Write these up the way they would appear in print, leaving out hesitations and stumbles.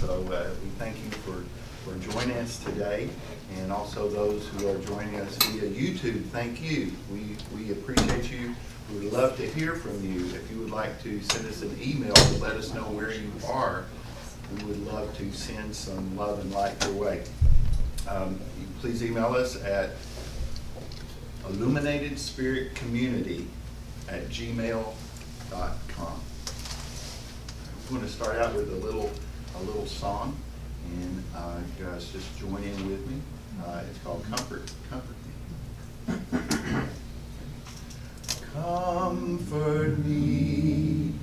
So we thank you for joining us today, and also those who are joining us via YouTube. Thank you. We appreciate you. We would love to hear from you. If you would like to send us an email to let us know where you are, we would love to send some love and light your way. Please email us at illuminatedspiritcommunity@gmail.com. I'm going to start out with a little song, and you guys just join in with me. It's called Comfort Me. Comfort me,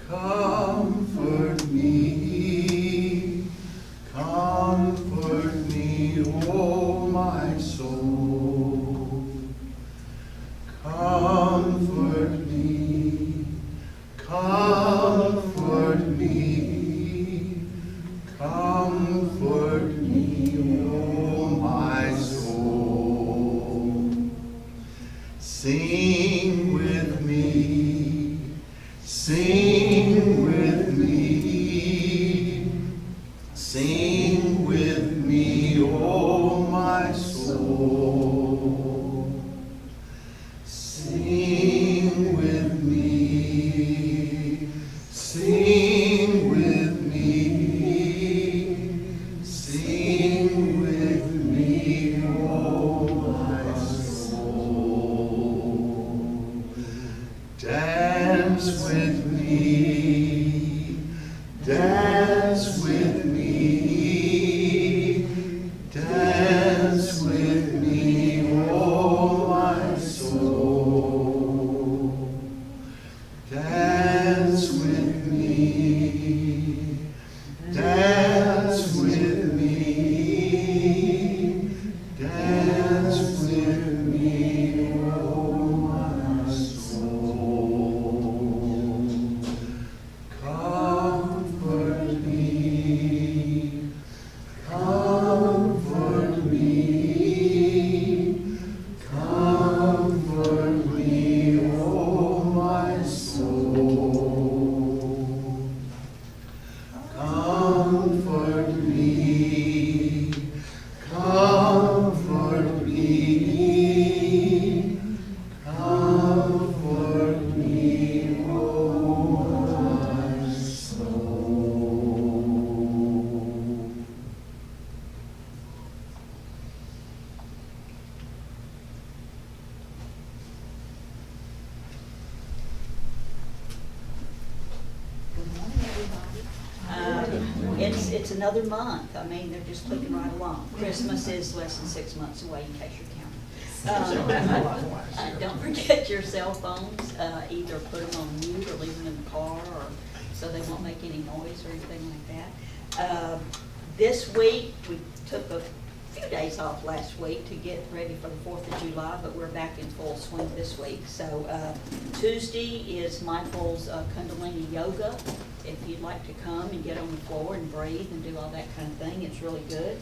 comfort me, comfort me, oh my soul. Comfort me, comfort me, comfort me, oh my soul. Sing with me, sing with me, sing with me, oh my soul. Sing with me, sing with me, sing with me, oh my soul. Dance with me, dance with me, dance with me, oh my soul. Dance with me, dance with me, dance with me, oh my soul. Comfort me, comfort me, comfort me, oh my soul. Comfort me, comfort me, comfort me, oh my soul. Good morning, everybody. It's another month. I mean, they're just clicking right along. Christmas is less than 6 months away, in case you're counting. Don't forget your cell phones. Either put them on mute or leave them in the car, or so they won't make any noise or anything like that. This week, we took a few days off last week to get ready for the 4th of July, but we're back in full swing this week. So Tuesday is Michael's Kundalini Yoga. If you'd like to come and get on the floor and breathe and do all that kind of thing, it's really good.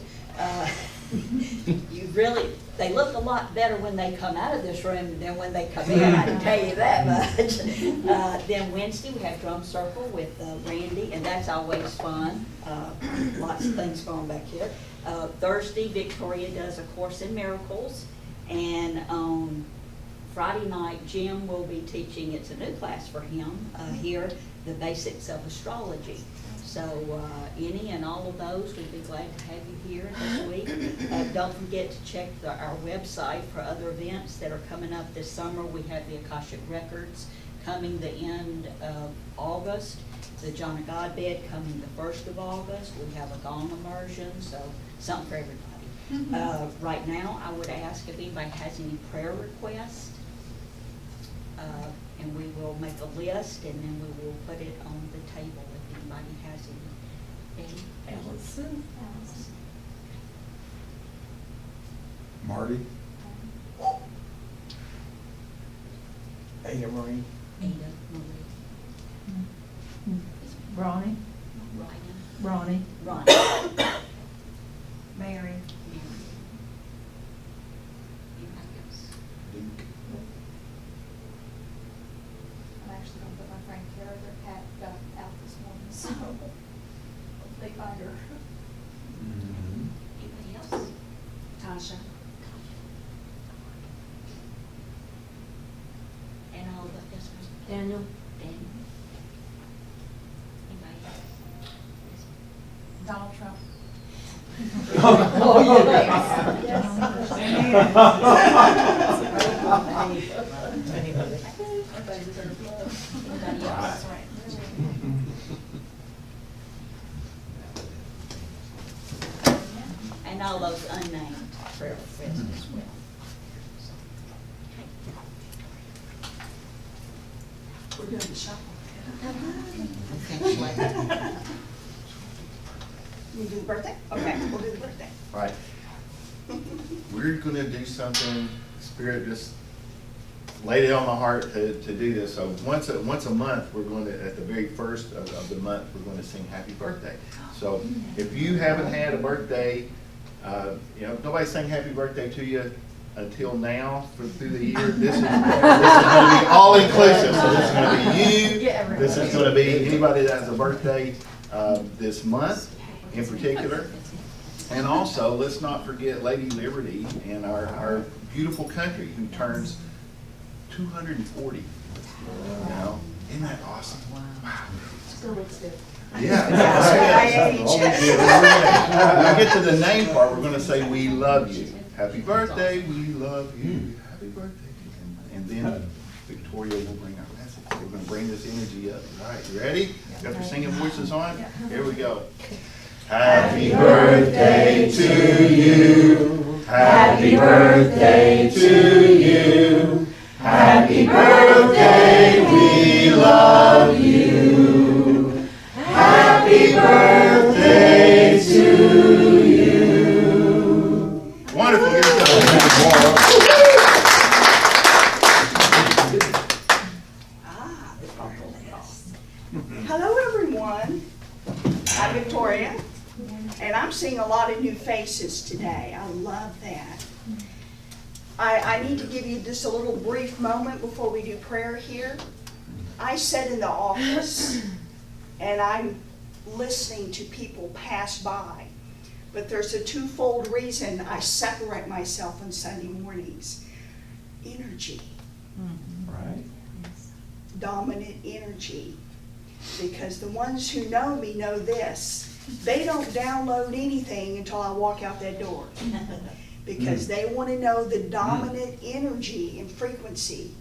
They look a lot better when they come out of this room than when they come in, I can tell you that much. Then Wednesday, we have drum circle with Randy, and that's always fun. Lots of things going back here. Thursday, Victoria does a Course in Miracles, and on Friday night, Jim will be teaching, it's a new class for him here, the basics of astrology. So any and all of those, we'd be glad to have you here this week. Don't forget to check our website for other events that are coming up this summer. We have the Akashic Records coming the end of August, the John of God bed coming the 1st of August. We have a gong immersion, so something for everybody. Right now, I would ask if anybody has any prayer requests. And we will make a list, and then we will put it on the table if anybody has any. Allison. Marty? Ada Marie. Ada Marie. Ronnie. Ryan. Ronnie. Mary. Mary. Anybody else? Duke? I'm actually gonna put my friend Kara, their cat got out this morning, so hopefully they find her. Anybody else? Tasha. And all the, yes, ma'am. Daniel. Daniel. Anybody else? Donald Trump. Oh, Anybody else? And all those unnamed prayer requests as well. We're doing the shuffle. Okay. You do the birthday? Okay, we'll do the birthday. All right. We're gonna do something, Spirit just laid it on my heart to do this. So once a month, we're going to, at the very first of the month, we're going to sing happy birthday. So if you haven't had a birthday, nobody sang happy birthday to you until now through the year. This is going to be all inclusive. So this is going to be you. This is going to be anybody that has a birthday this month in particular. And also, let's not forget Lady Liberty and our beautiful country who turns 240. Now, isn't that awesome? Wow. Still looks good. Yeah. That's right. When we get to the name part, we're going to say, we love you. Happy birthday, we love you. Happy birthday. And then Victoria will bring our message. We're going to bring this energy up. All right, you ready? Got your singing voices on? Here we go. Happy birthday to you. Happy birthday to you. Happy birthday, we love you. Happy birthday to you. Wonderful. Give yourself a hand of Hello, everyone. I'm Victoria, and I'm seeing a lot of new faces today. I love that. I need to give you just a little brief moment before we do prayer here. I sit in the office, and I'm listening to people pass by. But there's a twofold reason I separate myself on Sunday mornings. Energy. Right. Dominant energy. Because the ones who know me know this. They don't download anything until I walk out that door. Because they want to know the dominant energy and frequency.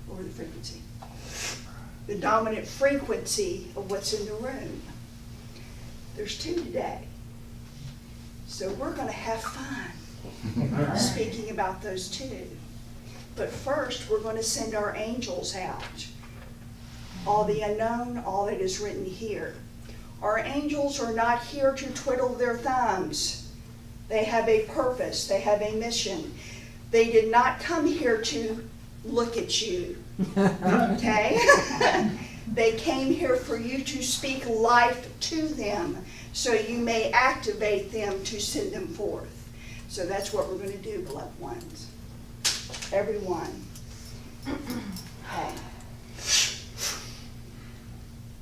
Or the frequency. The dominant frequency of what's in the room. There's two today. So we're going to have fun speaking about those two. But first, we're going to send our angels out. All the unknown, all that is written here. Our angels are not here to twiddle their thumbs. They have a purpose. They have a mission. They did not come here to look at you. Okay? They came here for you to speak life to them so you may activate them to send them forth. So that's what we're going to do, beloved ones. Everyone. Okay.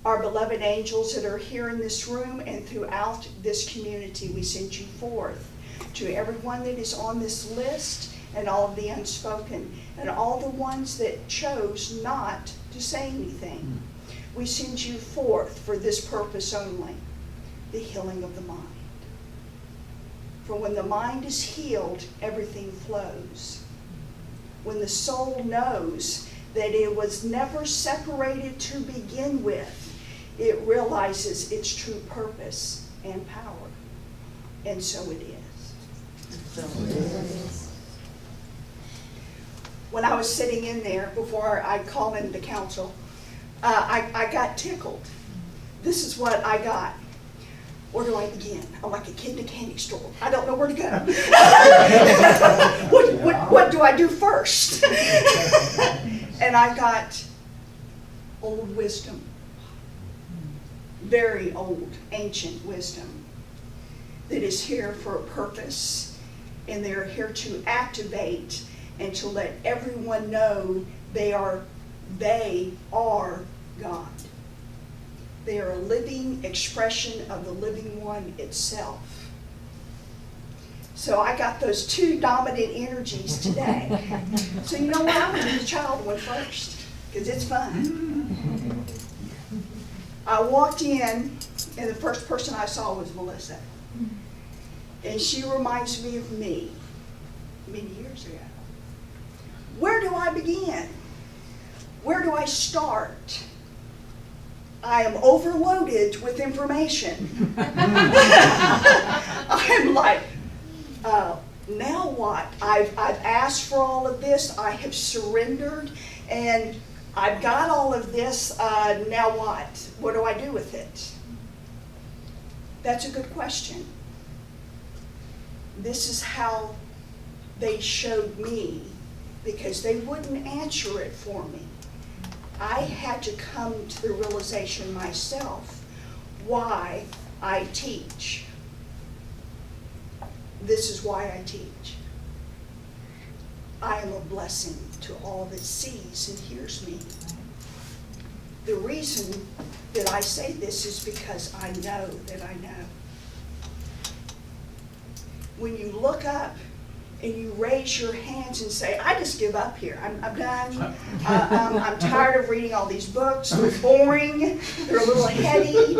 Our beloved angels that are here in this room and throughout this community, we send you forth to everyone that is on this list and all of the unspoken and all the ones that chose not to say anything. We send you forth for this purpose only, the healing of the mind. For when the mind is healed, everything flows. When the soul knows that it was never separated to begin with, it realizes its true purpose and power. And so it is. When I was sitting in there before I called into council, I got tickled. This is what I got. Where do I begin? I'm like a kid in a candy store. I don't know where to go. What do I do first? And I got old wisdom. Very old, ancient wisdom that is here for a purpose, and they're here to activate and to let everyone know they are God. They are a living expression of the living one itself. So I got those two dominant energies today. So you know what, I'm gonna do the child one first, because it's fun. I walked in, and the first person I saw was Melissa. And she reminds me of me, many years ago. Where do I begin? Where do I start? I am overloaded with information. I'm like, now what? I've asked for all of this, I have surrendered, and I've got all of this, now what? What do I do with it? That's a good question. This is how they showed me, because they wouldn't answer it for me. I had to come to the realization myself why I teach. This is why I teach. I am a blessing to all that sees and hears me. The reason that I say this is because I know that I know. When you look up and you raise your hands and say, I just give up here, I'm done. I'm tired of reading all these books, they're boring, they're a little heady.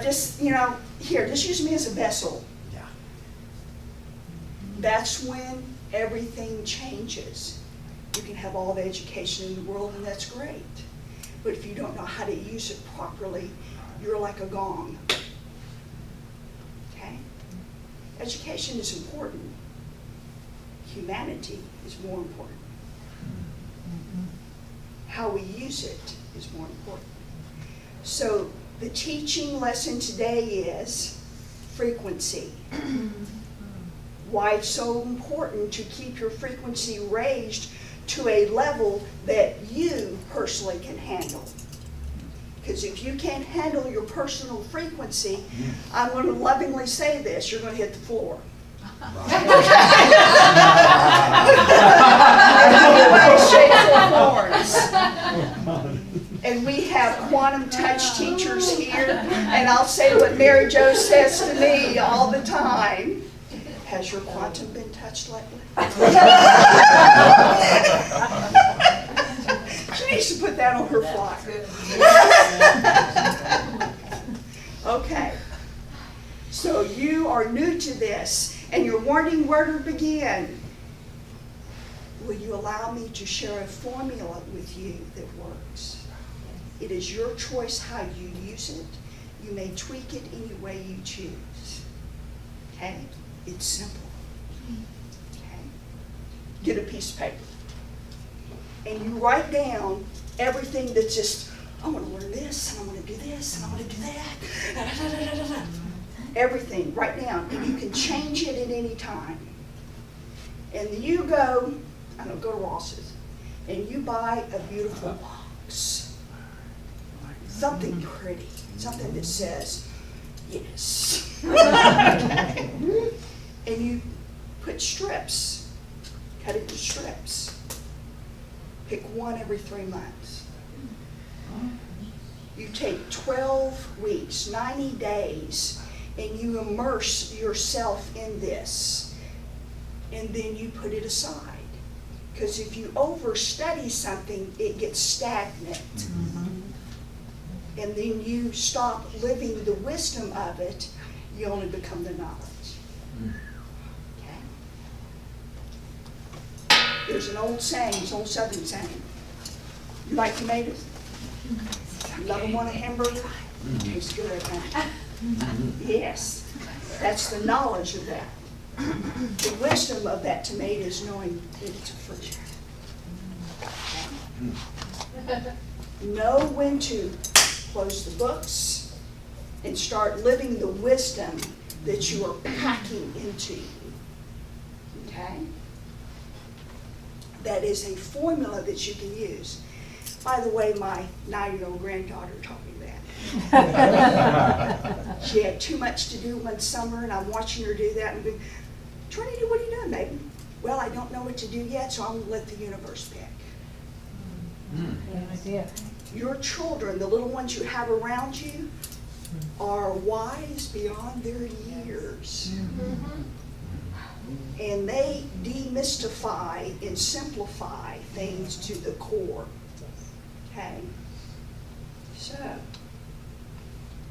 Just, here, just use me as a vessel. That's when everything changes. You can have all the education in the world, and that's great. But if you don't know how to use it properly, you're like a gong. Okay? Education is important. Humanity is more important. How we use it is more important. So the teaching lesson today is frequency. Why it's so important to keep your frequency raised to a level that you personally can handle. Because if you can't handle your personal frequency, I'm going to lovingly say this, you're going to hit the floor. And we have quantum touch teachers here, and I'll say what Mary Jo says to me all the time. Has your quantum been touched lately? She needs to put that on her flyer. Okay. So you are new to this, and you're wondering where to begin. Will you allow me to share a formula with you that works? It is your choice how you use it. You may tweak it any way you choose. Okay? It's simple. Okay? Get a piece of paper. And you write down everything that's just, I want to learn this, and I want to do this, and I want to do that. Everything, write down. And you can change it at any time. And you go, I don't know, go to Ross's, and you buy a beautiful box. Something pretty, something that says, yes. And you put strips, cut it into strips. Pick one every 3 months. You take 12 weeks, 90 days, and you immerse yourself in this. And then you put it aside. Because if you overstudy something, it gets stagnant. And then you stop living the wisdom of it, you only become the knowledge. Okay? There's an old saying, it's an old Southern saying. You like tomatoes? You love them on a hamburger? Tastes good, huh? Yes. That's the knowledge of that. The wisdom of that tomato is knowing that it's a fruit. Okay? Know when to close the books and start living the wisdom that you are packing into you. Okay? That is a formula that you can use. By the way, my 9-year-old granddaughter taught me that. She had too much to do one summer, and I'm watching her do that and going, Trinity, what are you doing, baby? Well, I don't know what to do yet, so I'm going to let the universe pick. Good idea. Your children, the little ones you have around you, are wise beyond their years. And they demystify and simplify things to the core. Okay? So,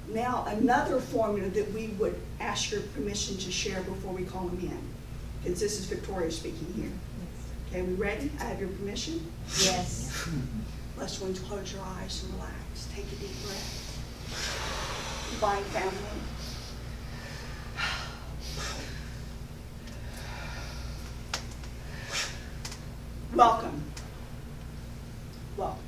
now another formula that we would ask your permission to share before we call them in. Because this is Victoria speaking here. Okay, we ready? I have your permission? Yes. Blessed ones, close your eyes and relax. Take a deep breath. Divine family. Welcome. Welcome.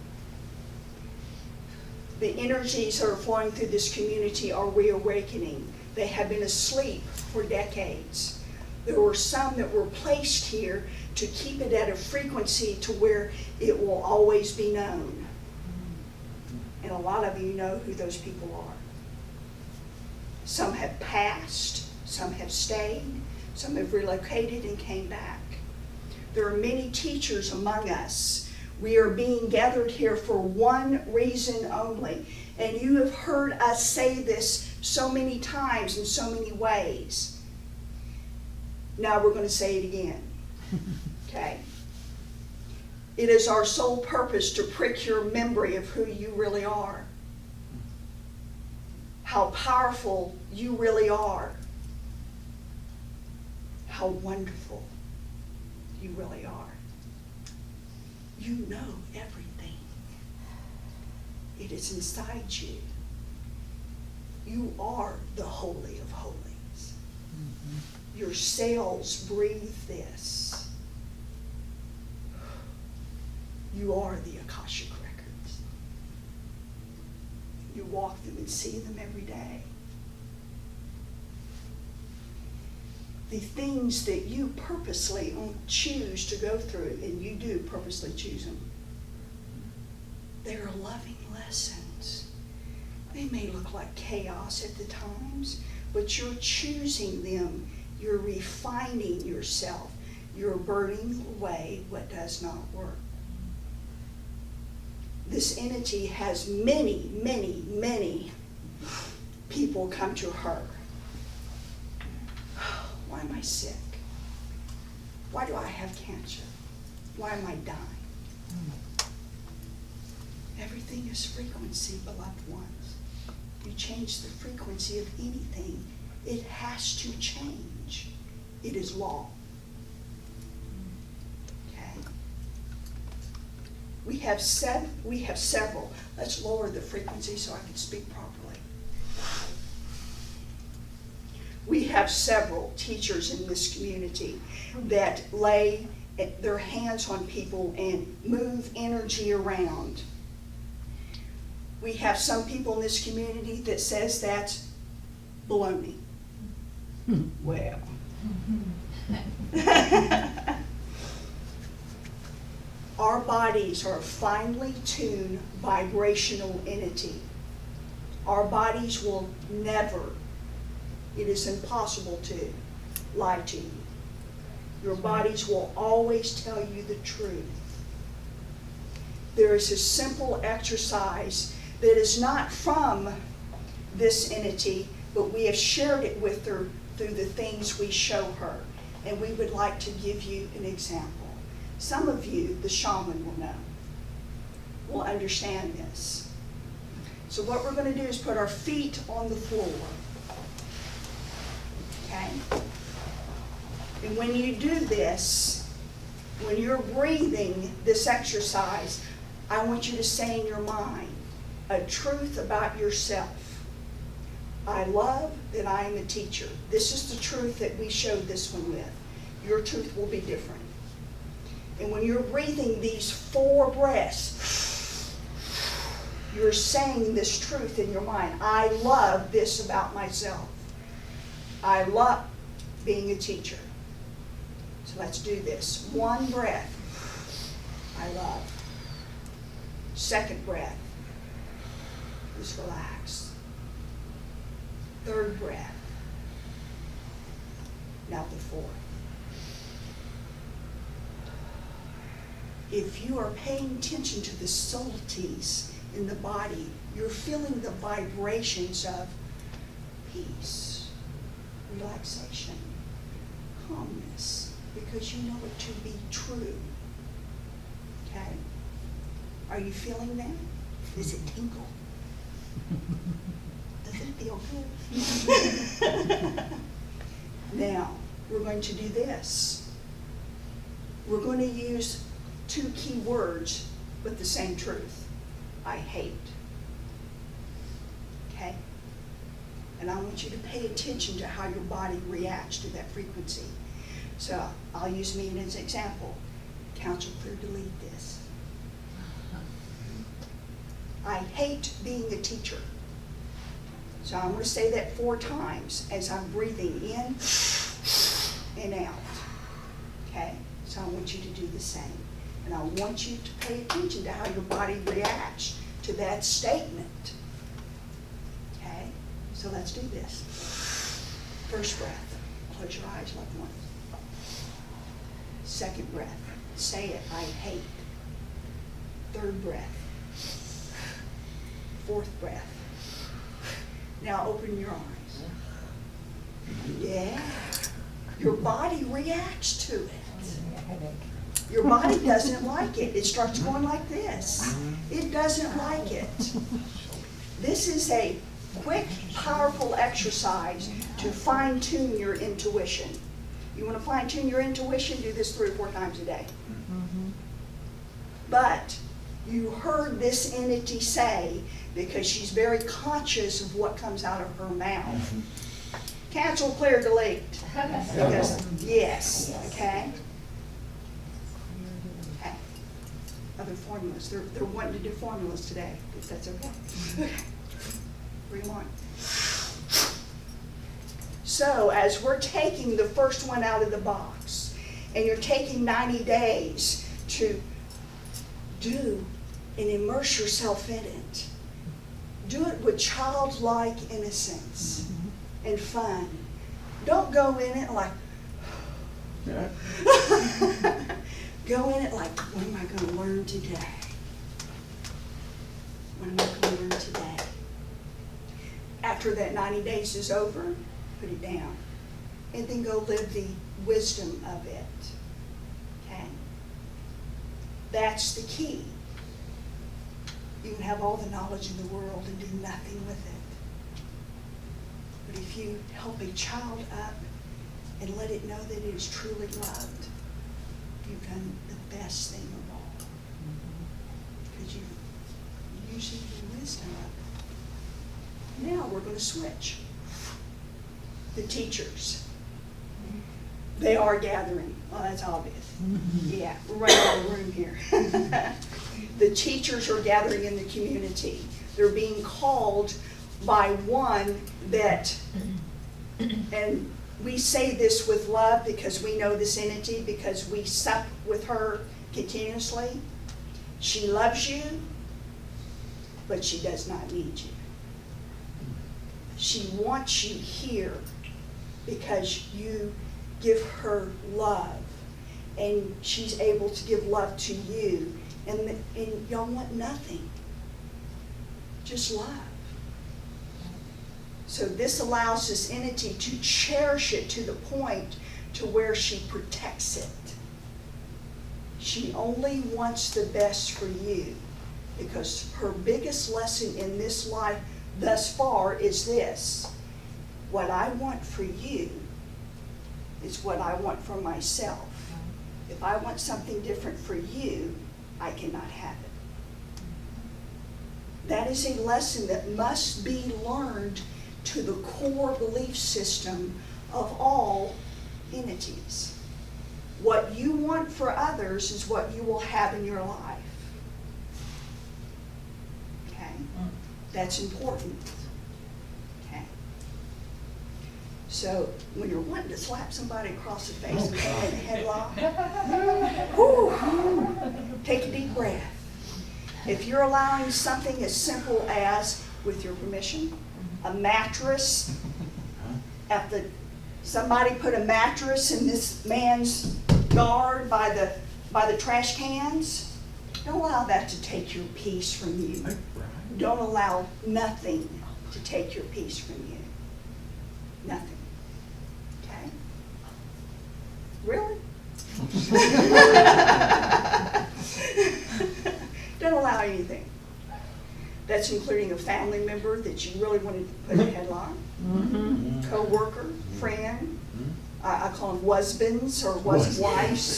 The energies that are flowing through this community are reawakening. They have been asleep for decades. There were some that were placed here to keep it at a frequency to where it will always be known. And a lot of you know who those people are. Some have passed, some have stayed, some have relocated and came back. There are many teachers among us. We are being gathered here for one reason only. And you have heard us say this so many times in so many ways. Now we're going to say it again. Okay? It is our sole purpose to prick your memory of who you really are. How powerful you really are. How wonderful you really are. You know everything. It is inside you. You are the Holy of Holies. Your cells breathe this. You are the Akashic records. You walk them and see them every day. The things that you purposely choose to go through, and you do purposely choose them, they are loving lessons. They may look like chaos at the times, but you're choosing them. You're refining yourself. You're burning away what does not work. This entity has many, many, many people come to her. Why am I sick? Why do I have cancer? Why am I dying? Everything is frequency, beloved ones. You change the frequency of anything, it has to change. It is law. Okay? We have several. Let's lower the frequency so I can speak properly. We have several teachers in this community that lay their hands on people and move energy around. We have some people in this community that says that's baloney. Well. Our bodies are a finely tuned vibrational entity. Our bodies will never, it is impossible to lie to you. Your bodies will always tell you the truth. There is a simple exercise that is not from this entity, but we have shared it with her through the things we show her. And we would like to give you an example. Some of you, the shaman, will know, will understand this. So what we're going to do is put our feet on the floor. Okay? And when you do this, when you're breathing this exercise, I want you to say in your mind a truth about yourself. I love that I am a teacher. This is the truth that we showed this one with. Your truth will be different. And when you're breathing these 4 breaths, you're saying this truth in your mind. I love this about myself. I love being a teacher. So let's do this. 1 breath. I love. 2nd breath. Just relax. 3rd breath. Now the 4th. If you are paying attention to the subtleties in the body, you're feeling the vibrations of peace, relaxation, calmness, because you know it to be true. Okay? Are you feeling that? Does it tingle? Does it feel good? Now, we're going to do this. We're going to use 2 key words with the same truth. I hate. Okay? And I want you to pay attention to how your body reacts to that frequency. So I'll use me as an example. Counsel clear, delete this. I hate being a teacher. So I'm going to say that 4 times as I'm breathing in and out. Okay? So I want you to do the same. And I want you to pay attention to how your body reacts to that statement. Okay? So let's do this. First breath. Close your eyes, loved one. Second breath. Say it, I hate. Third breath. Fourth breath. Now open your eyes. Yeah. Your body reacts to it. Your body doesn't like it. It starts going like this. It doesn't like it. This is a quick, powerful exercise to fine-tune your intuition. You want to fine-tune your intuition? Do this 3 or 4 times a day. But you heard this entity say, because she's very conscious of what comes out of her mouth. Cancel, clear, delete. Because, yes, okay? Okay. Other formulas. They're wanting to do formulas today, if that's okay. Bring them on. So, as we're taking the first one out of the box, and you're taking 90 days to do and immerse yourself in it, do it with childlike innocence and fun. Don't go in it like, go in it like, what am I going to learn today? What am I going to learn today? After that 90 days is over, put it down. And then go live the wisdom of it. Okay? That's the key. You can have all the knowledge in the world and do nothing with it. But if you help a child up and let it know that it is truly loved, you've done the best thing of all. Because you're using the wisdom of it. Now we're going to switch. The teachers. They are gathering. Well, that's obvious. Yeah, we're running out of room here. The teachers are gathering in the community. They're being called by one that, and we say this with love because we know this entity, because we sup with her continuously. She loves you, but she does not need you. She wants you here because you give her love, and she's able to give love to you, and y'all want nothing, just love. So this allows this entity to cherish it to the point to where she protects it. She only wants the best for you, because her biggest lesson in this life thus far is this: what I want for you is what I want for myself. If I want something different for you, I cannot have it. That is a lesson that must be learned to the core belief system of all entities. What you want for others is what you will have in your life. Okay? That's important. Okay? So when you're wanting to slap somebody across the face and put them in a headlock, whew, take a deep breath. If you're allowing something as simple as, with your permission, a mattress, somebody put a mattress in this man's yard by the trash cans, Don't allow that to take your peace from you. Don't allow nothing to take your peace from you. Nothing. Okay? Really? Don't allow anything. That's including a family member that you really wanted to put in a headlock, co-worker, friend. I call them husbands or wives.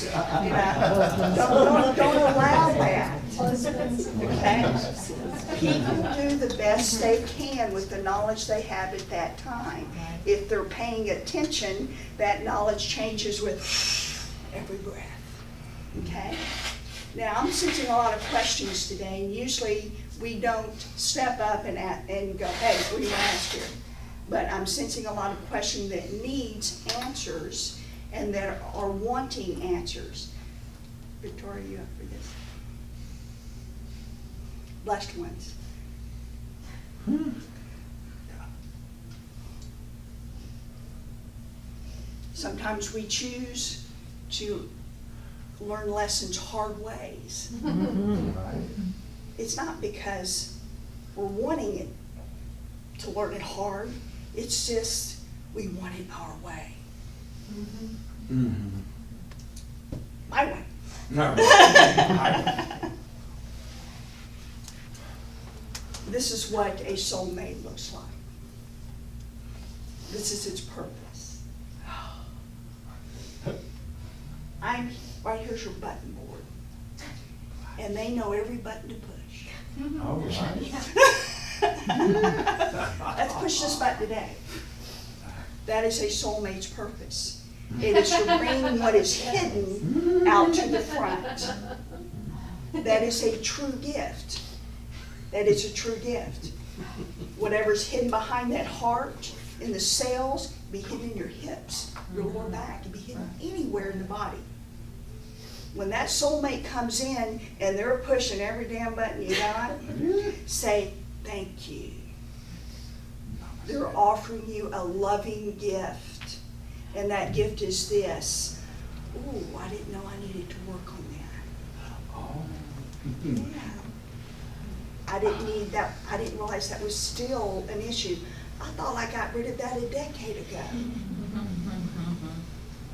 You know, don't allow that. Okay? People do the best they can with the knowledge they have at that time. If they're paying attention, that knowledge changes with every breath. Okay? Now, I'm sensing a lot of questions today, and usually we don't step up and go, hey, what do you want to ask here? But I'm sensing a lot of questions that needs answers and that are wanting answers. Victoria, you up for this? Blessed ones. Sometimes we choose to learn lessons hard ways. It's not because we're wanting it to learn it hard. It's just we want it our way. My way. This is what a soulmate looks like. This is its purpose. Right here's your button board. And they know every button to push. All right. Let's push this button today. That is a soulmate's purpose. It is to bring what is hidden out to the front. That is a true gift. That is a true gift. Whatever's hidden behind that heart, in the cells, be hidden in your hips, your lower back, it be hidden anywhere in the body. When that soulmate comes in and they're pushing every damn button you got, say, thank you. They're offering you a loving gift. And that gift is this. Ooh, I didn't know I needed to work on that. Yeah. I didn't need that. I didn't realize that was still an issue. I thought I got rid of that a decade ago.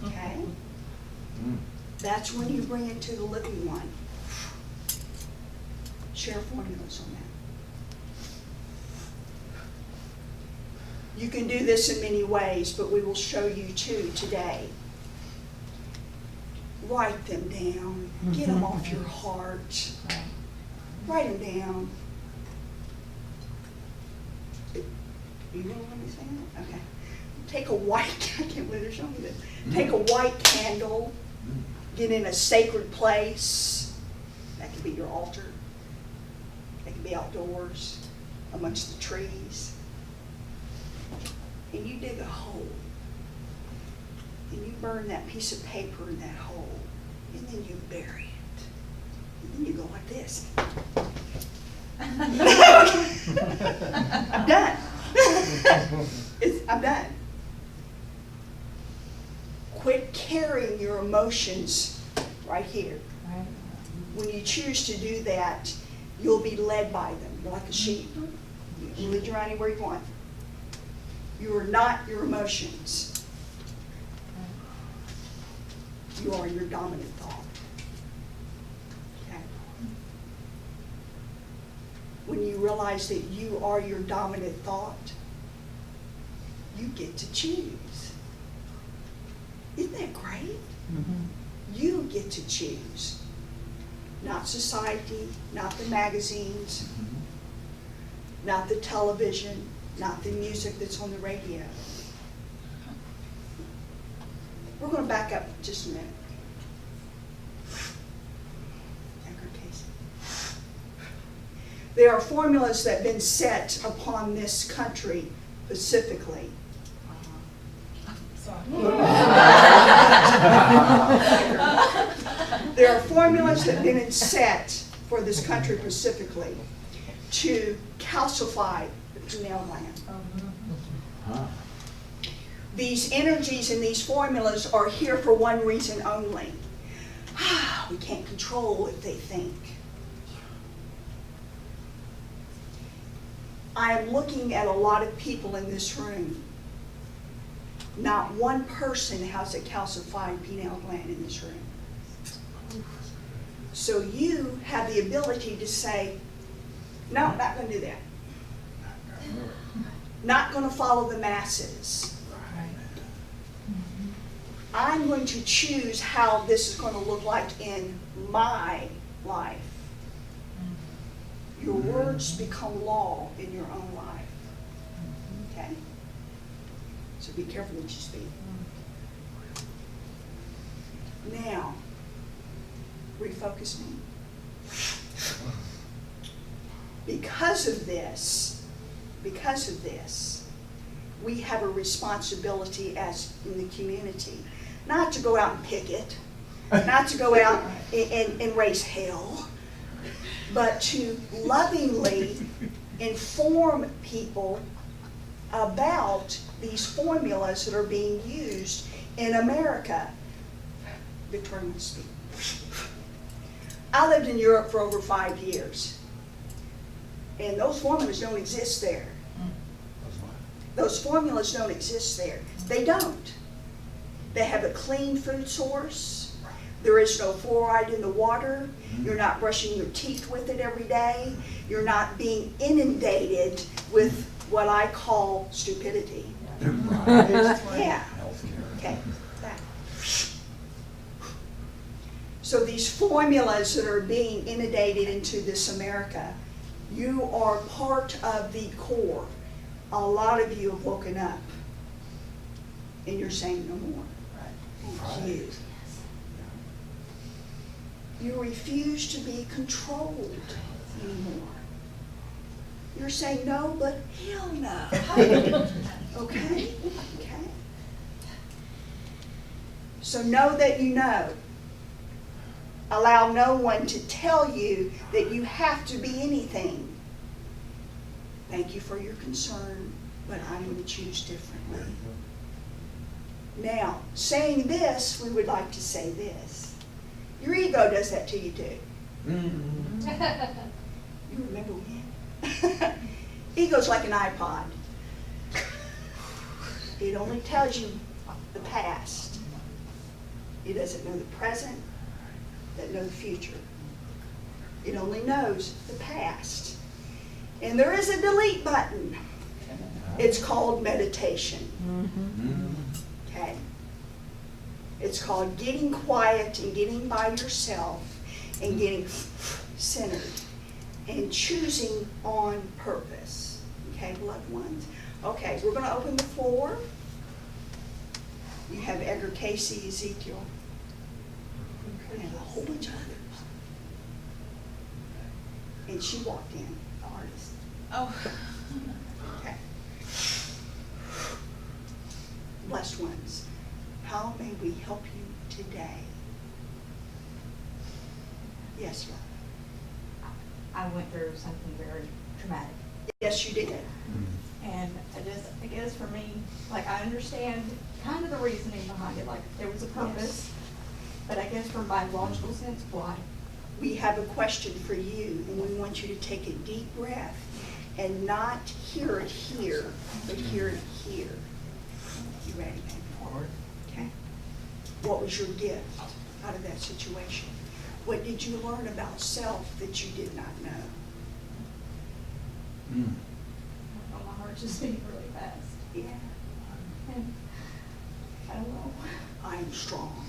Okay? That's when you bring it to the living one. Share formulas on that. You can do this in many ways, but we will show you two today. Write them down. Get them off your heart. Write them down. You know what I'm saying? Okay. Take a white, I can't believe they're showing me this. Take a white candle. Get in a sacred place. That could be your altar. That could be outdoors, amongst the trees. And you dig a hole. And you burn that piece of paper in that hole. And then you bury it. And then you go like this. I'm done. I'm done. Quit carrying your emotions right here. When you choose to do that, you'll be led by them. You're like a sheep. You lead you around anywhere you want. You are not your emotions. You are your dominant thought. Okay? When you realize that you are your dominant thought, you get to choose. Isn't that great? You get to choose. Not society, not the magazines, not the television, not the music that's on the radio. We're going to back up just a minute. There are formulas that have been set upon this country specifically. There are formulas that have been set for this country specifically to calcify the pineal gland. These energies and these formulas are here for one reason only. We can't control what they think. I am looking at a lot of people in this room. Not one person has a calcified pineal gland in this room. So you have the ability to say, no, not going to do that. Not going to follow the masses. I'm going to choose how this is going to look like in my life. Your words become law in your own life. Okay? So be careful what you speak. Now, refocus me. Because of this, we have a responsibility as in the community, not to go out and picket, not to go out and raise hell, but to lovingly inform people about these formulas that are being used in America. Victoria wants to speak. I lived in Europe for over 5 years, and those formulas don't exist there. Those formulas don't exist there. They don't. They have a clean food source. There is no fluoride in the water. You're not brushing your teeth with it every day. You're not being inundated with what I call stupidity. Yeah. Okay. That. So these formulas that are being inundated into this America, you are part of the core. A lot of you have woken up and you're saying no more. Thank you. You refuse to be controlled anymore. You're saying no, but hell no. Okay? Okay? So know that you know. Allow no one to tell you that you have to be anything. Thank you for your concern, but I'm going to choose differently. Now, saying this, we would like to say this. Your ego does that to you too. You remember when? Ego's like an iPod. It only tells you the past. It doesn't know the present, doesn't know the future. It only knows the past. And there is a delete button. It's called meditation. Okay? It's called getting quiet and getting by yourself and getting centered and choosing on purpose. Okay, loved ones? Okay, we're going to open the floor. You have Edgar Casey, Ezekiel, and a whole bunch of others. And she walked in, the artist. Oh. Okay. Blessed ones, how may we help you today? Yes, love. I went through something very traumatic. Yes, you did. And I guess for me, like, I understand kind of the reasoning behind it, like there was a purpose, but I guess from my logical sense, why? We have a question for you, and we want you to take a deep breath and not hear it here, but hear it here. You ready, baby? Okay. What was your gift out of that situation? What did you learn about self that you did not know? Oh, my heart just beat really fast. Yeah. And I don't know. I am strong.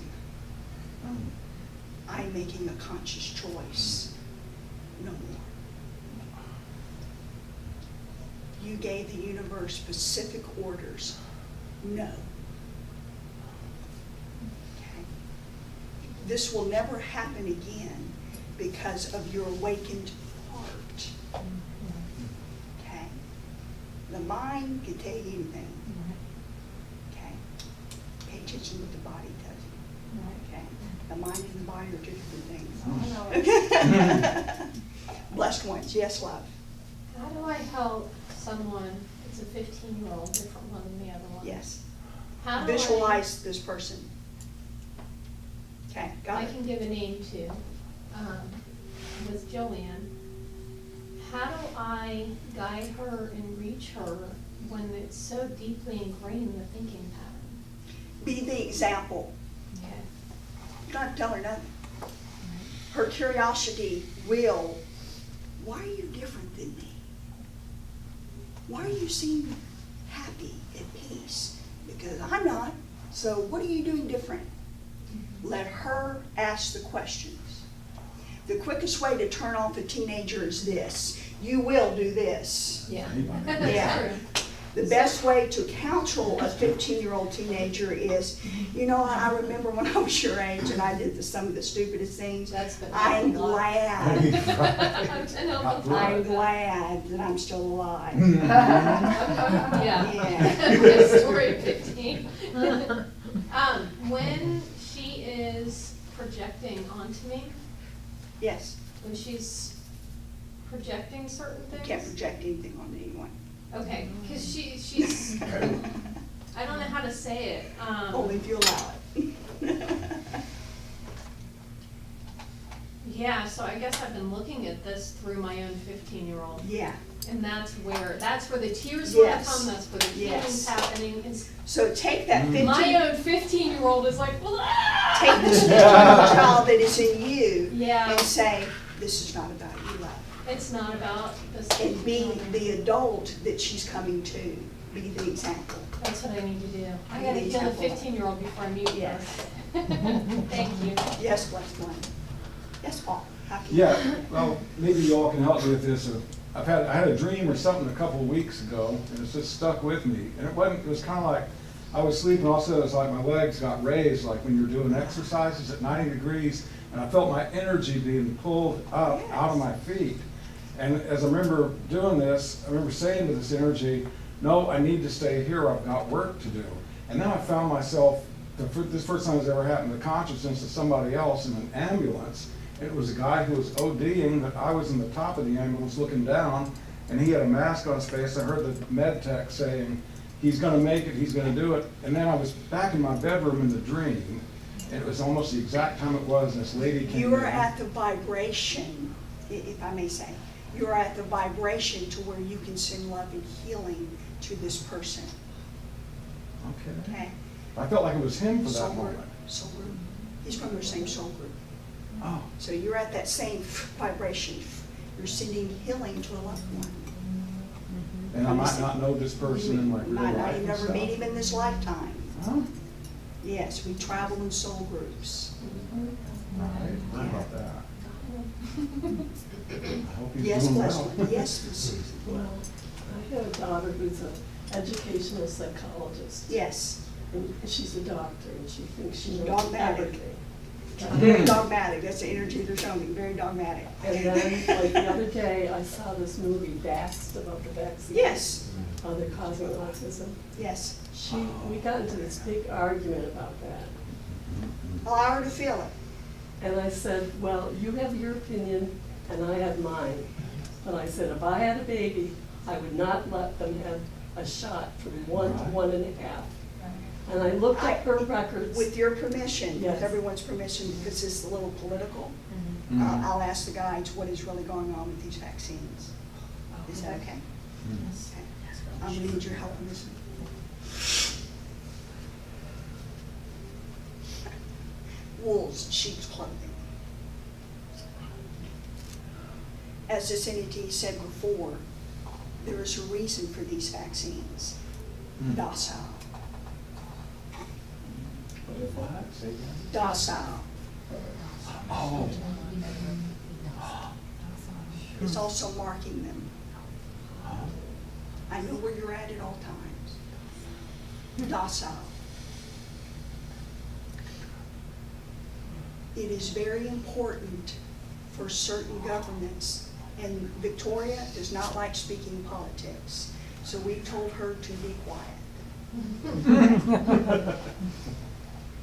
I'm making a conscious choice. No more. You gave the universe specific orders. No. Okay. This will never happen again because of your awakened heart. Okay? The mind can tell you anything. Okay? Pay attention to what the body tells you. Okay? The mind and the body are two different things. I know. Okay? Blessed ones. Yes, love. How do I help someone, it's a 15-year-old, different one than the other one? Yes. How do Visualize this person. Okay, got I it. can give a name to, with Joanne. how do I guide her and reach her when it's so deeply ingrained in the thinking pattern? Be the example. Okay. You don't have to tell her nothing. Her curiosity will, why are you different than me? Why do you seem happy, at peace? Because I'm not. So what are you doing different? Let her ask the questions. The quickest way to turn off a teenager is this. You will do this. Yeah. Yeah. That's true. The best way to counsel a 15-year-old teenager is, you know, I remember when I was your age and I did some of the stupidest things. That's been I'm a lot. glad. I'm glad that I'm still alive. Yeah. Yeah. Story of 15. When she is projecting onto me, Yes, when she's projecting certain you things. can't project anything on anyone. Okay, because she's, I don't know how to say it. Only if you allow it. Yeah, so I guess I've been looking at this through my own 15-year-old. Yeah, And that's where the tears want to Yes. come, that's where the Yes. feeling's happening. It's- so take that My own 15-year-old is like, "Ah!" take this 15-year-old child that is in you Yeah. and say, this is not about you, love. It's not about this. And be the adult that she's coming to. Be the example. That's what I need to do. I Be gotta the kill the example. 15-year-old before I meet Yes. her. Thank you. Yes, blessed one. Yes, Paul. How can you- Yeah, well, maybe you all can help me with this. I had a dream or something a couple of weeks ago, and it's just stuck with me. And it was kind of like, I was sleeping, also it was like my legs got raised, like when you're doing exercises at 90 degrees, and I felt my energy being pulled up out of my feet. And as I remember doing this, I remember saying to this energy, no, I need to stay here, I've got work to do. And then I found myself, this first time it's ever happened, the consciousness of somebody else in an ambulance. It was a guy who was ODing, but I was in the top of the ambulance looking down, and he had a mask on his face. I heard the med tech saying, he's gonna make it, he's gonna do it. And then I was back in my bedroom in the dream, and it was almost the exact time it was, and this lady came in. You are at the vibration, if I may say. You are at the vibration to where you can send love and healing to this person. Okay. Okay? I felt like it was him for Soul that group. moment. Soul group. He's from your same soul group. Oh, So you're at that same vibration. You're sending healing to a loved one. and I might not know this person in my You real might life not and even never stuff. meet him in this lifetime. Huh? Yes, we travel in soul groups. All right, how about that? I hope he's Yes, doing bless well. one. Yes, Miss Susan. Well, I have a daughter who's an educational psychologist. Yes. And she's a doctor, and she thinks she knows Dogmatic. everything. Very dogmatic. That's the energy they're showing me. Very dogmatic. And then, like the other day, I saw this movie, Vaxxed, about the vaccine. Yes, How they're causing autism. yes. We got into this big argument about that. Allow her to feel it. And I said, well, you have your opinion, and I have mine. But I said, if I had a baby, I would not let them have a shot from 1 to 1.5. And I looked up her records. With your permission, with Yes. everyone's permission, because it's a little political, Mhm. I'll ask the guides what is really going on with these vaccines. Is that okay? Mm. Okay. I'm gonna need your help on this one. Wolves, sheep's clothing. As this entity said before, there is a reason for these vaccines. Mm. Docile. What? Say again? Docile. Oh. It's also marking them. I know where you're at all times. Docile. It is very important for certain governments, and Victoria does not like speaking politics, so we told her to be quiet.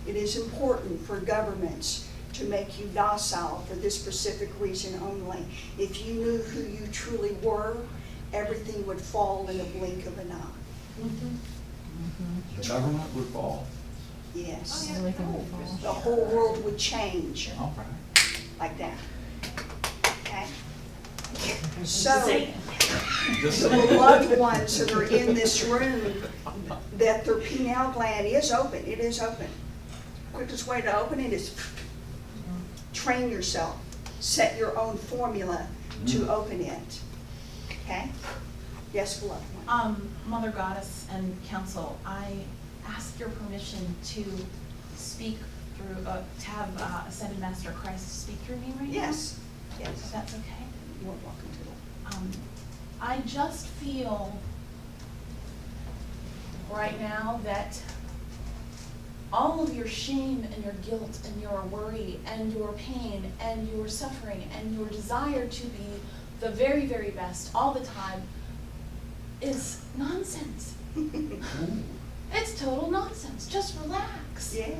It is important for governments to make you docile for this specific reason only. If you knew who you truly were, everything would fall in a blink of an eye. The government would fall. Yes. Oh, yeah. The whole world would change All right. like that. Okay? So, Just the beloved ones that are in this room, that their pineal gland is open, it is open. Quickest way to open it is train yourself, set your own formula to open it, okay? Yes, beloved one. Mother Goddess and Council, I ask your permission to speak through, to have Ascended Master Christ speak through me right now? Yes, If yes, that's okay? you're welcome to I just feel right now that all of your shame and your guilt and your worry and your pain and your suffering and your desire to be the very, very best all the time is nonsense. It's total nonsense. Just relax. Yeah.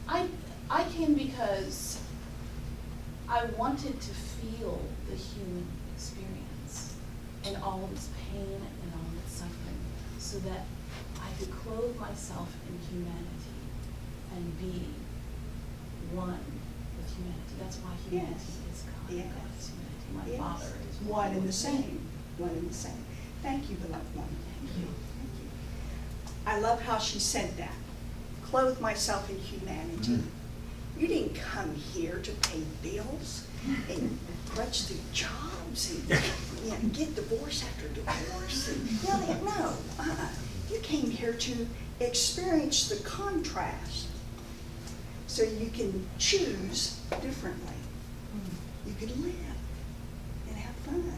I came because I wanted to feel the human experience and all of its pain and all of its suffering so that I could clothe myself in humanity and be one with humanity. That's why humanity Yes. is God. Yes. God is humanity. My Yes. Father is One and the same, one and the same. Thank you, beloved one. Thank you. Thank you. I love how she said that. Clothe myself in humanity. You didn't come here to pay bills and grudge through jobs and get divorce after divorce. And, no. You came here to experience the contrast so you can choose differently. You can live and have fun.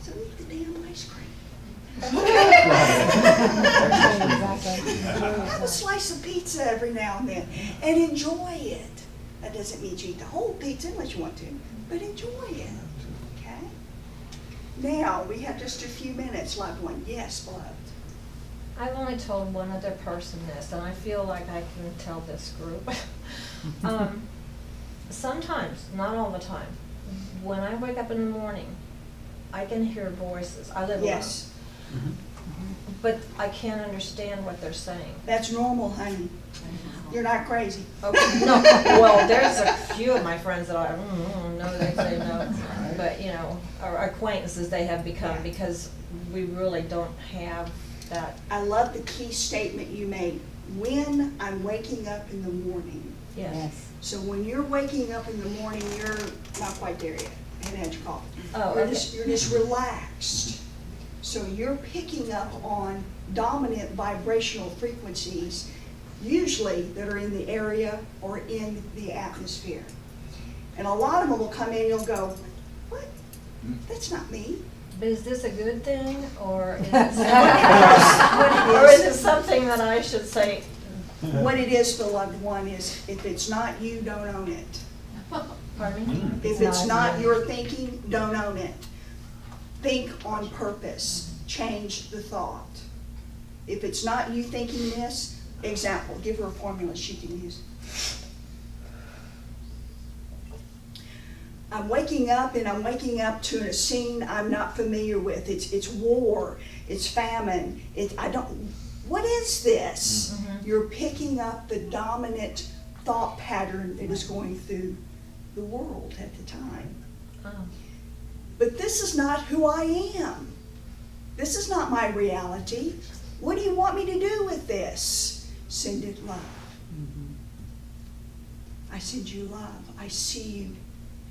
So eat the damn ice cream. Have a slice of pizza every now and then and enjoy it. That doesn't mean you eat the whole pizza unless you want to, but enjoy it, okay? Now, we have just a few minutes, loved one. Yes, beloved. I've only told one other person this, and I feel like I can tell this group. Sometimes, not all the time, when I wake up in the morning, I can hear voices. I live alone. Yes, But I can't understand what they're saying. that's normal, honey. You're not crazy. Okay, no, well, there's a few of my friends that I, no, they say no. But, you know, our acquaintances they have become because we really don't have that. I love the key statement you made. When I'm waking up in the morning. Yes. So when you're waking up in the morning, you're not quite there yet. Haven't had your coffee. Oh, You're okay. You're just relaxed. So you're picking up on dominant vibrational frequencies, usually that are in the area or in the atmosphere. And a lot of them will come in and you'll go, what? That's not me. But is this a good thing, or is What or it is it is, something that I should say? what it is, beloved one, is if it's not you, don't own it. Pardon me? If it's not your thinking, don't own it. Think on purpose. Change the thought. If it's not you thinking this, example, give her a formula she can use. I'm waking up and I'm waking up to a scene I'm not familiar with. It's war, it's famine, what is this? You're picking up the dominant thought pattern that is going through the world at the time. Oh. But this is not who I am. This is not my reality. What do you want me to do with this? Send it love. I send you love. I see you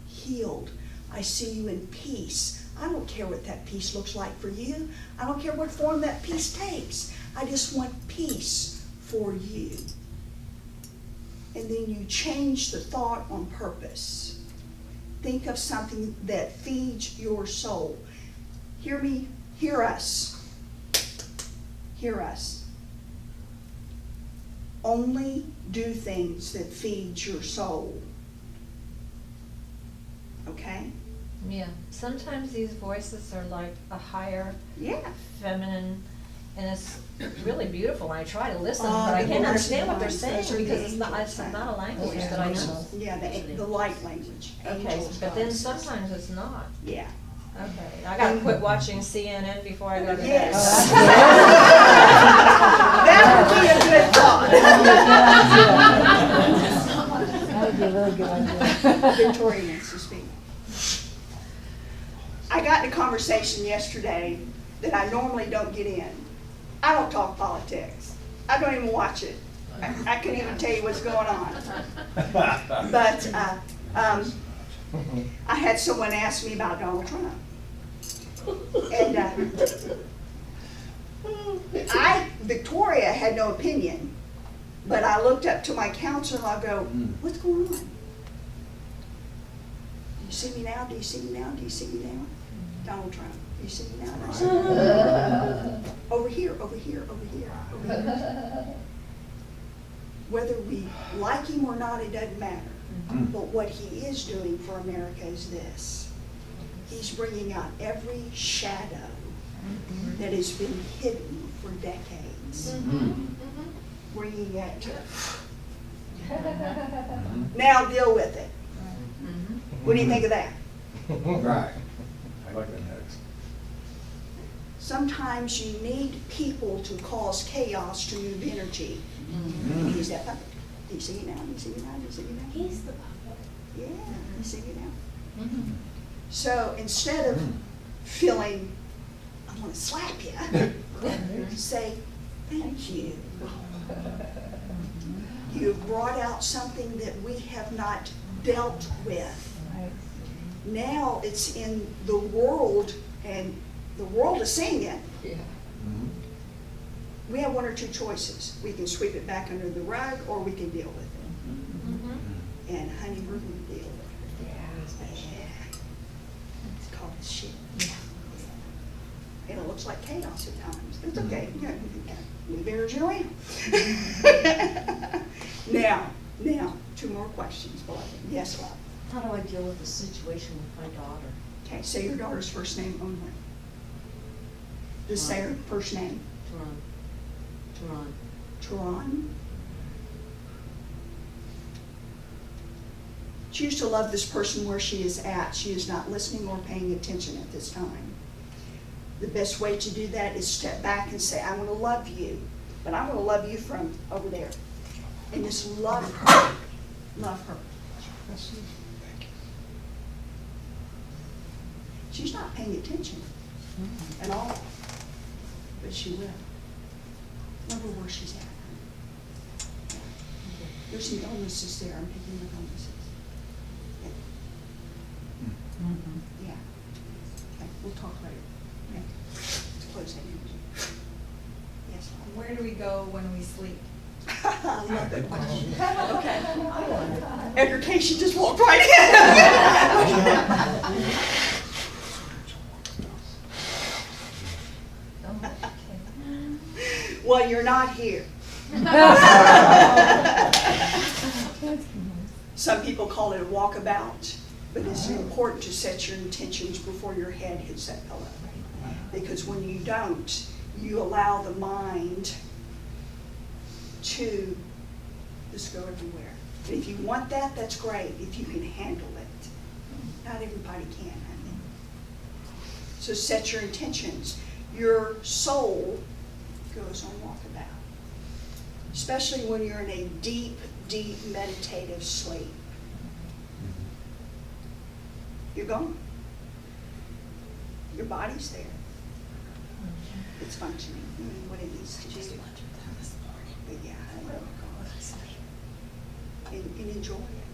healed. I see you in peace. I don't care what that peace looks like for you. I don't care what form that peace takes. I just want peace for you. And then you change the thought on purpose. Think of something that feeds your soul. Hear me, hear us. Hear us. Only do things that feed your soul. Okay? Yeah. Sometimes these voices are like a higher Yeah. feminine, and it's really beautiful. I try to listen, Oh, but I the can't blessed understand what they're ones, saying those are because the it's not angels. a language that I know. Yeah, the light language. Okay, Angels, but then goddesses. sometimes it's not. Yeah. Okay, I gotta quit watching CNN before I go to bed. Yes. That would be a good thought. That would be a really good idea. Victoria wants to speak. I got in a conversation yesterday that I normally don't get in. I don't talk politics. I don't even watch it. I couldn't even tell you what's going on. But I had someone ask me about Donald Trump. And Victoria had no opinion, but I looked up to my counselor and I go, what's going on? Do you see me now? Do you see me now? Do you see me now? Donald Trump. Do you see me now? Do you see me now? Over here, over here, over here, over here. Whether we like him or not, it doesn't matter. But what he is doing for America is this. He's bringing out every shadow that has been hidden for decades. Bringing it to, now deal with it. What do you think of that? Right. I like that next. Sometimes you need people to cause chaos to move energy. He's that puppet. Do you see it now? Do you see it now? Do you see it now? He's the puppet. Yeah, you see it now? So instead of feeling, I want to slap you, say, thank you. You've brought out something that we have not dealt with. Now it's in the world, and the world is seeing it. We have one or two choices. We can sweep it back under the rug, or we can deal with it. And honey, we're going to deal with it. Yeah. It's called shit. And it looks like chaos at times. It's okay. Move energy around. Now, two more questions, beloved. Yes, love. How do I deal with the situation with my daughter? Okay, say your daughter's first name only. Just say her first name. Tehran. Choose to love this person where she is at. She is not listening or paying attention at this time. The best way to do that is step back and say, I want to love you, but I want to love you from over there. And just love her. Love her. She's not paying attention at all, but she will. Love her where she's at. There's some illnesses there. I'm picking up illnesses. Yeah. Okay, we'll talk later. Okay. Let's close that energy. Yes, Lord. Where do we go when we sleep? I love that question. Okay. Edgar Casey just walked right in. Well, you're not here. Some people call it a walkabout, but it's important to set your intentions before your head hits that pillow. Because when you don't, you allow the mind to just go everywhere. And if you want that, that's great, if you can handle it. Not everybody can, honey. So set your intentions. Your soul goes on walkabout, especially when you're in a deep, deep meditative sleep. You're gone. Your body's there. It's functioning, doing what it needs to do. But yeah, and enjoy it.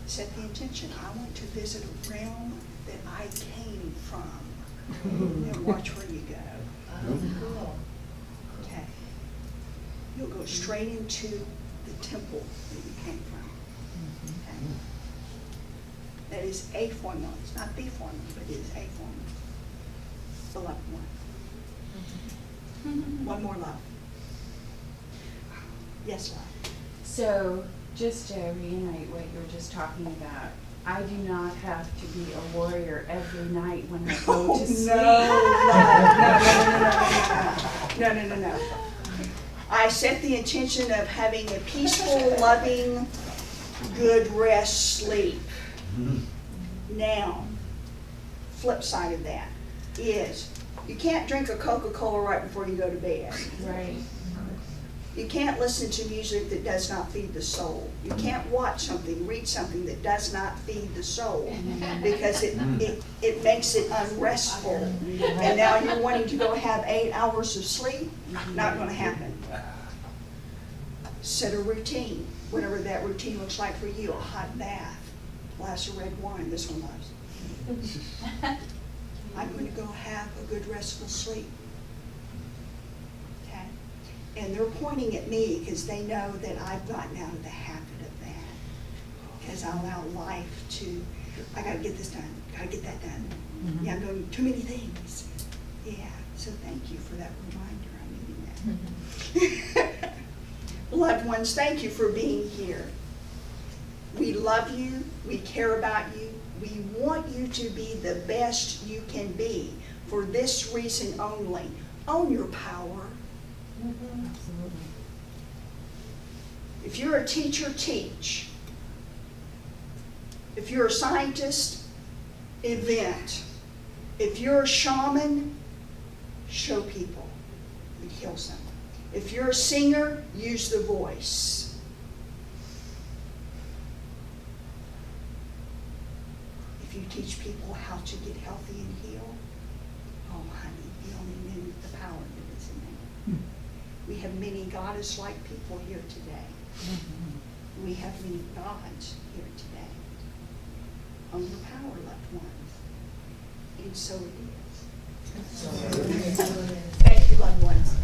Set the intention. I want to visit a realm that I came from. And watch where you go. Okay. You'll go straight into the temple that you came from. Okay. That is a formula. It's not the formula, but it is a formula. Beloved one. One more love. Yes, love. So, just to reiterate what you were just talking about, I do not have to be a warrior every night when I go to sleep. No. I set the intention of having a peaceful, loving, good rest sleep. Now, flip side of that is, you can't drink a Coca-Cola right before you go to bed. Right. You can't listen to music that does not feed the soul. You can't watch something, read something that does not feed the soul, because it makes it unrestful. And now you're wanting to go have 8 hours of sleep? Not gonna happen. Set a routine, whatever that routine looks like for you, a hot bath, glass of red wine, this one loves. I'm going to go have a good restful sleep. Okay? And they're pointing at me because they know that I've gotten out of the habit of that. Because I allow life to, I gotta get this done, gotta get that done. Yeah, I'm doing too many things. Yeah, so thank you for that reminder, I needed that. Loved ones, thank you for being here. We love you, we care about you, we want you to be the best you can be for this reason only. Own your power. If you're a teacher, teach. If you're a scientist, invent. If you're a shaman, show people and heal someone. If you're a singer, use the voice. If you teach people how to get healthy and heal, oh honey, you only knew the power that is in them. We have many goddess-like people here today. We have many gods here today. Own your power, loved ones. And so it is. Thank you, loved ones.